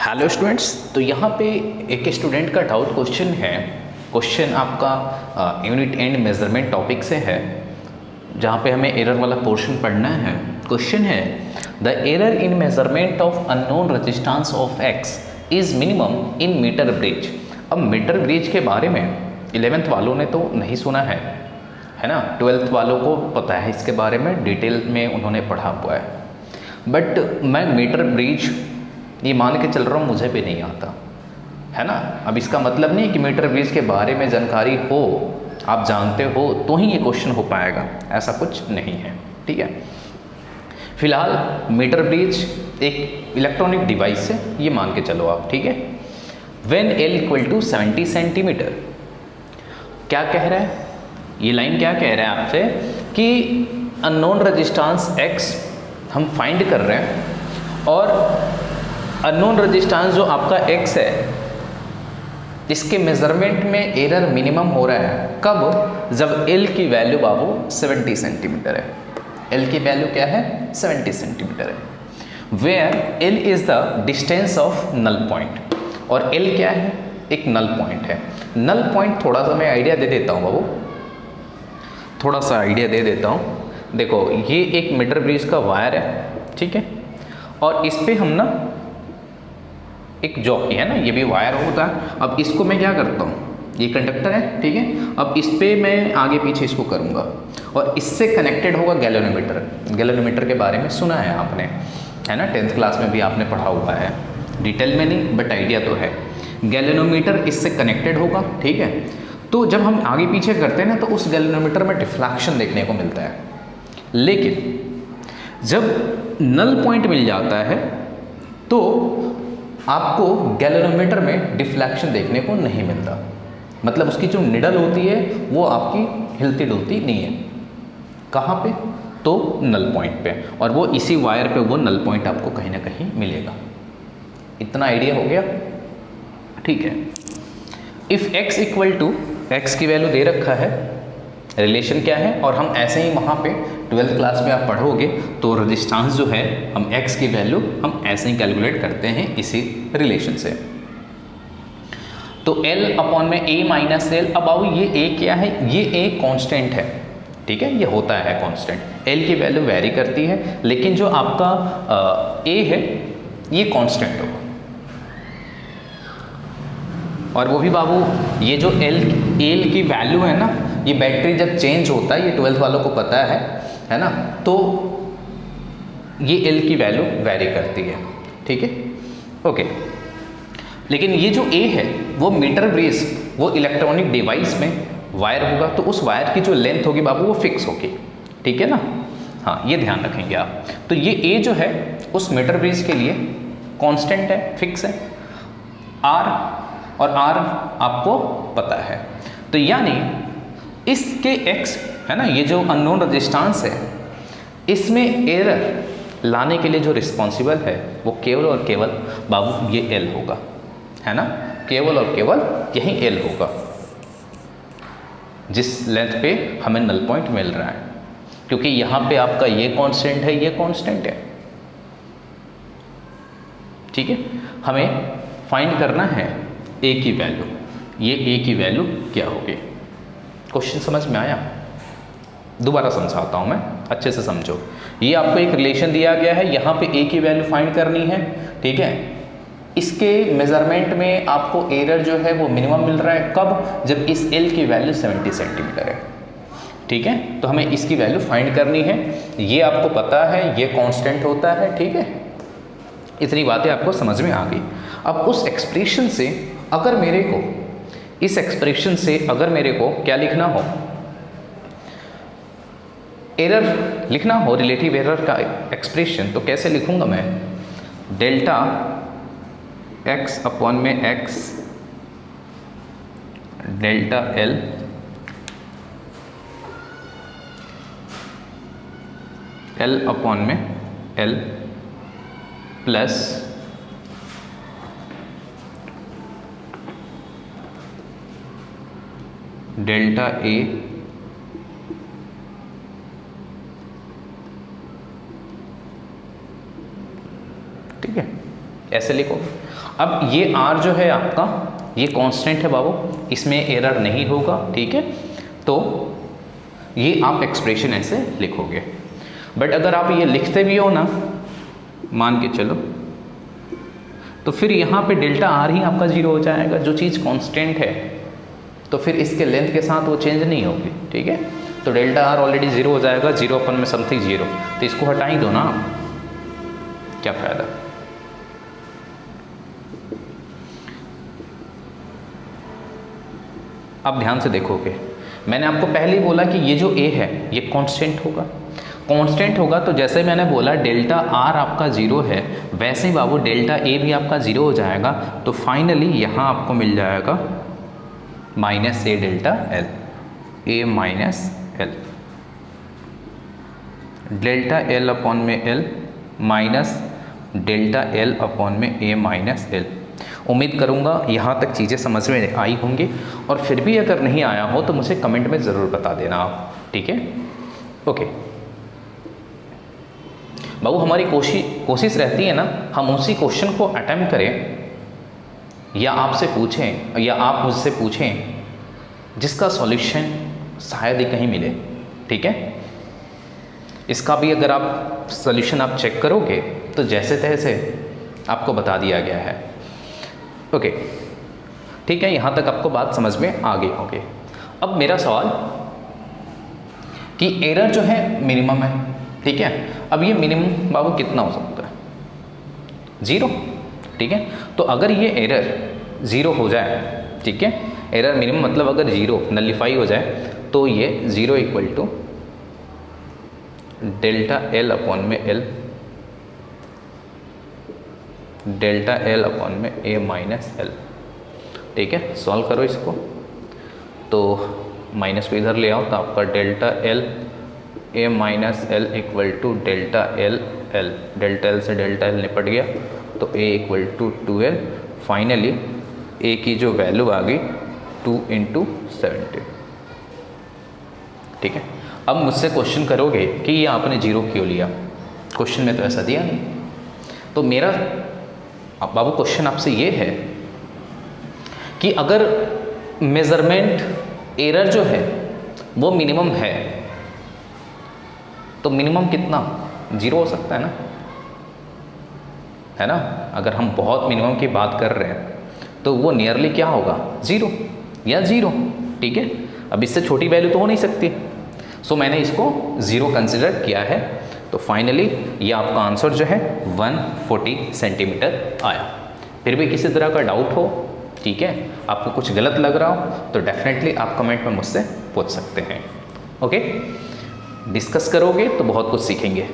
Hello students, तो यहाँ पे एक स्टूडेंट का डाउट क्वेश्चन है। क्वेश्चन आपका यूनिट एंड मेजरमेंट टॉपिक से है, जहाँ पे हमें एरर वाला पोर्शन पढ़ना है। क्वेश्चन है the error in measurement of unknown resistance of X is minimum in metre bridge. अब मीटर ब्रिज के बारे में 11th वालों ने तो नहीं सुना है ना, 12th वालों को पता है इसके बारे में, डिटेल में उन्होंने पढ़ा हुआ है। बट मैं मीटर ब्रिज ये मान के चल रहा हूँ मुझे भी नहीं आता है ना। अब इसका मतलब नहीं कि मीटर ब्रिज के बारे में जानकारी हो, आप जानते हो तो ही ये क्वेश्चन हो पाएगा, ऐसा कुछ नहीं है। ठीक है, फिलहाल मीटर ब्रिज एक इलेक्ट्रॉनिक डिवाइस है, ये मान के चलो आप। ठीक है, when L equal to 70 centimetre, क्या कह रहा है ये लाइन, क्या कह रहा है आपसे कि अननोन रेजिस्टेंस X हम फाइंड कर रहे हैं और अननोन रेजिस्टेंस जो आपका X है इसके मेजरमेंट में एरर मिनिमम हो रहा है कब, जब L की वैल्यू बाबू 70 सेंटीमीटर है। L की वैल्यू क्या है, 70 सेंटीमीटर है। Where L is the distance of null point, और L क्या है, एक नल पॉइंट है। नल पॉइंट थोड़ा सा मैं आइडिया दे देता हूँ बाबू, थोड़ा सा आइडिया दे देता हूँ। देखो ये एक मीटर ब्रिज का वायर है, ठीक है, और इस पे हम ना एक जॉकी है ना, ये भी वायर होता है। अब इसको मैं क्या करता हूँ, ये कंडक्टर है, ठीक है, अब इस पे मैं आगे पीछे इसको करूँगा और इससे कनेक्टेड होगा गैल्वेनोमीटर। गैल्वेनोमीटर के बारे में सुना है आपने, है ना, 10th क्लास में भी आपने पढ़ा हुआ है, डिटेल में नहीं बट आइडिया तो है। गैल्वेनोमीटर इससे कनेक्टेड होगा, ठीक है। तो जब हम आगे पीछे करते हैं ना तो उस गैल्वेनोमीटर में डिफ्लेक्शन देखने को मिलता है, लेकिन जब नल पॉइंट मिल जाता है तो आपको गैल्वेनोमीटर में डिफ्लेक्शन देखने को नहीं मिलता। मतलब उसकी जो निडल होती है वो आपकी हिलती डुलती नहीं है। कहाँ पे, तो नल पॉइंट पे, और वो इसी वायर पे वो नल पॉइंट आपको कहीं ना कहीं मिलेगा। इतना आइडिया हो गया, ठीक है। If x equal to, X की वैल्यू दे रखा है, रिलेशन क्या है, और हम ऐसे ही वहाँ पे 12th क्लास में आप पढ़ोगे तो रेजिस्टेंस जो है हम x की वैल्यू हम ऐसे ही कैलकुलेट करते हैं इसी रिलेशन से। तो L अपॉन में a माइनस एल। अब आओ ये a क्या है, ये a कांस्टेंट है, ठीक है, ये होता है कांस्टेंट। L की वैल्यू वेरी करती है, लेकिन जो आपका a है ये कांस्टेंट होगा। और वो भी बाबू ये जो L की वैल्यू है ना, ये बैटरी जब चेंज होता है, ये 12th वालों को पता है ना, तो ये L की वैल्यू वेरी करती है, ठीक है, ओके। लेकिन ये जो A है वो मीटर ब्रिज, वो इलेक्ट्रॉनिक डिवाइस में वायर होगा, तो उस वायर की जो लेंथ होगी बाबू वो फिक्स होगी, ठीक है ना। हाँ, ये ध्यान रखेंगे आप। तो ये A जो है उस मीटर ब्रिज के लिए कांस्टेंट है, फिक्स है। R और R आपको पता है, तो यानी इसके X है ना, ये जो अननोन रेजिस्टेंस है, इसमें एरर लाने के लिए जो रिस्पॉन्सिबल है वो केवल और केवल बाबू ये L होगा, है ना, केवल और केवल यही L होगा, जिस लेंथ पे हमें नल पॉइंट मिल रहा है। क्योंकि यहाँ पे आपका ये कांस्टेंट है, ये कांस्टेंट है, ठीक है। हमें फाइंड करना है A की वैल्यू, ये A की वैल्यू क्या होगी। क्वेश्चन समझ में आया, दोबारा समझाता हूँ मैं, अच्छे से समझो। ये आपको एक रिलेशन दिया गया है, यहाँ पे A की वैल्यू फाइंड करनी है, ठीक है। इसके मेजरमेंट में आपको एरर जो है वो मिनिमम मिल रहा है कब, जब इस L की वैल्यू 70 सेंटीमीटर है, ठीक है। तो हमें इसकी वैल्यू फाइंड करनी है, ये आपको पता है ये कांस्टेंट होता है, ठीक है। इतनी बातें आपको समझ में आ गई। अब उस एक्सप्रेशन से अगर मेरे को, इस एक्सप्रेशन से अगर मेरे को क्या लिखना हो, एरर लिखना हो, रिलेटिव एरर का एक्सप्रेशन, तो कैसे लिखूंगा मैं, डेल्टा x अपॉन में x delta L L upon में L प्लस डेल्टा A ठीक है। ऐसे लिखोगे। अब ये आर जो है आपका ये कांस्टेंट है बाबू, इसमें एरर नहीं होगा, ठीक है। तो ये आप एक्सप्रेशन ऐसे लिखोगे। बट अगर आप ये लिखते भी हो ना, मान के चलो, तो फिर यहाँ पे डेल्टा आर ही आपका 0 हो जाएगा, जो चीज़ कांस्टेंट है, तो फिर इसके लेंथ के साथ वो चेंज नहीं होगी, ठीक है। तो डेल्टा आर ऑलरेडी 0 हो जाएगा, 0 अपन में समथिंग 0, तो इसको हटा ही दो ना, क्या फ़ायदा। अब ध्यान से देखोगे, मैंने आपको पहले ही बोला कि ये जो ए है ये कांस्टेंट होगा, कांस्टेंट होगा, तो जैसे मैंने बोला डेल्टा आर आपका 0 है, वैसे ही बाबू डेल्टा ए भी आपका 0 हो जाएगा। तो फाइनली यहाँ आपको मिल जाएगा minus A delta L, A minus L, delta L upon में L minus delta L upon में ए माइनस एल। उम्मीद करूँगा यहाँ तक चीज़ें समझ में आई होंगी, और फिर भी अगर नहीं आया हो तो मुझे कमेंट में ज़रूर बता देना आप, ठीक है। ओके बाबू, हमारी कोशिश रहती है ना, हम उसी क्वेश्चन को अटेम्प्ट करें, या आपसे पूछें या आप मुझसे पूछें जिसका सॉल्यूशन शायद ही कहीं मिले, ठीक है। इसका भी अगर आप सॉल्यूशन आप चेक करोगे तो जैसे तैसे आपको बता दिया गया है। ओके ठीक है, यहाँ तक आपको बात समझ में आ गई होगी। अब मेरा सवाल कि एरर जो है मिनिमम है, ठीक है। अब ये मिनिमम बाबू कितना हो सकता है? 0, ठीक है। तो अगर ये एरर 0 हो जाए, ठीक है, एरर मिनिमम मतलब अगर 0 नलिफाई हो जाए, तो ये 0 equal to delta L upon में एल, डेल्टा एल अपॉन में ए माइनस एल, ठीक है। सॉल्व करो इसको, तो माइनस को इधर ले आओ, तो आपका delta L A minus L equal to delta L L, delta L से डेल्टा एल निपट गया, तो A equal to 2l। Finally A की जो वैल्यू आ गई 2 × 70, ठीक है। अब मुझसे क्वेश्चन करोगे कि ये आपने 0 क्यों लिया, क्वेश्चन में तो ऐसा दिया नहीं। तो मेरा बाबू क्वेश्चन आपसे ये है कि अगर मेज़रमेंट एरर जो है वो मिनिमम है, तो मिनिमम कितना 0 हो सकता है ना, है ना। अगर हम बहुत मिनिमम की बात कर रहे हैं तो वो नियरली क्या होगा, 0 या 0, ठीक है। अब इससे छोटी वैल्यू तो हो नहीं सकती, सो मैंने इसको 0 कंसिडर किया है। तो फाइनली ये आपका आंसर जो है 140 सेंटीमीटर आया। फिर भी किसी तरह का डाउट हो, ठीक है, आपको कुछ गलत लग रहा हो, तो डेफिनेटली आप कमेंट में मुझसे पूछ सकते हैं। ओके, डिस्कस करोगे तो बहुत कुछ सीखेंगे।